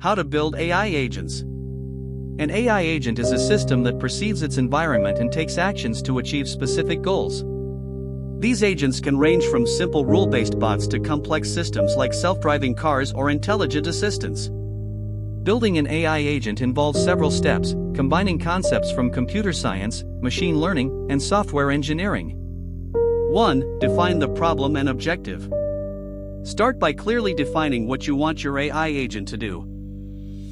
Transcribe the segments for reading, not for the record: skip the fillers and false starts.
How to build AI agents. An AI agent is a system that perceives its environment and takes actions to achieve specific goals. These agents can range from simple rule-based bots to complex systems like self-driving cars or intelligent assistants. Building an AI agent involves several steps, combining concepts from computer science, machine learning, and software engineering. 1. Define the problem and objective. Start by clearly defining what you want your AI agent to do.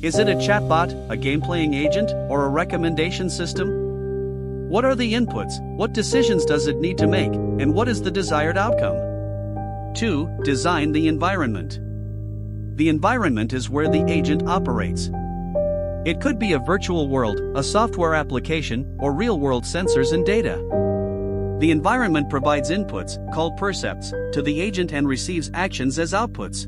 Is it a chatbot, a game-playing agent, or a recommendation system? What are the inputs, what decisions does it need to make, and what is the desired outcome? 2. Design the environment. The environment is where the agent operates. It could be a virtual world, a software application, or real-world sensors and data. The environment provides inputs, called percepts, to the agent and receives actions as outputs.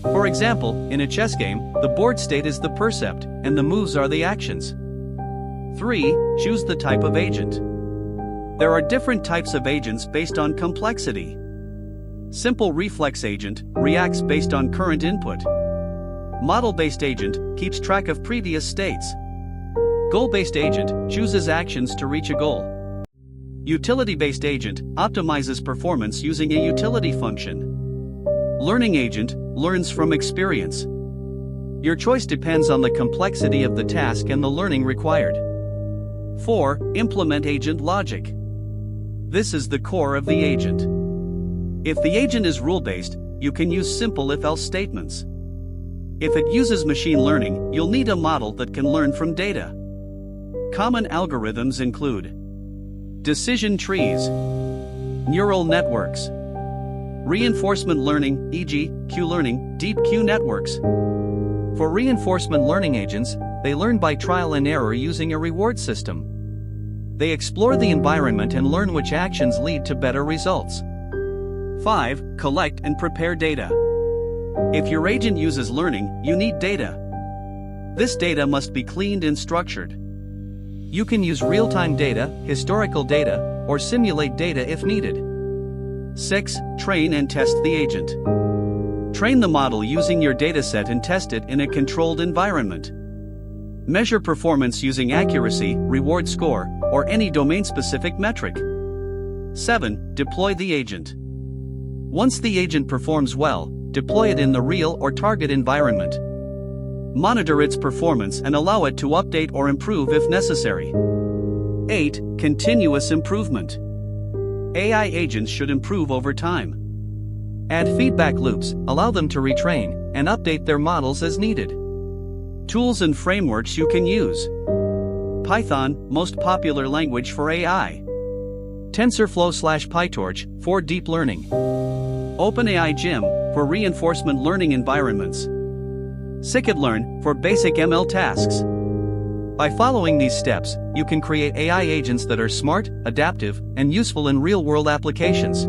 For example, in a chess game, the board state is the percept, and the moves are the actions. 3. Choose the type of agent. There are different types of agents based on complexity. Simple reflex agent reacts based on current input. Model-based agent keeps track of previous states. Goal-based agent chooses actions to reach a goal. Utility-based agent optimizes performance using a utility function. Learning agent learns from experience. Your choice depends on the complexity of the task and the learning required. 4. Implement agent logic. This is the core of the agent. If the agent is rule-based, you can use simple if-else statements. If it uses machine learning, you'll need a model that can learn from data. Common algorithms include decision trees, neural networks, reinforcement learning, e.g., Q-learning, deep Q networks. For reinforcement learning agents, they learn by trial and error using a reward system. They explore the environment and learn which actions lead to better results. 5. Collect and prepare data. If your agent uses learning, you need data. This data must be cleaned and structured. You can use real-time data, historical data, or simulate data if needed. 6. Train and test the agent. Train the model using your dataset and test it in a controlled environment. Measure performance using accuracy, reward score, or any domain-specific metric. 7. Deploy the agent. Once the agent performs well, deploy it in the real or target environment. Monitor its performance and allow it to update or improve if necessary. 8. Continuous improvement. AI agents should improve over time. Add feedback loops, allow them to retrain, and update their models as needed. Tools and frameworks you can use. Python, most popular language for AI. TensorFlow/PyTorch, for deep learning. OpenAI Gym, for reinforcement learning environments. Scikit-learn, for basic ML tasks. By following these steps, you can create AI agents that are smart, adaptive, and useful in real-world applications.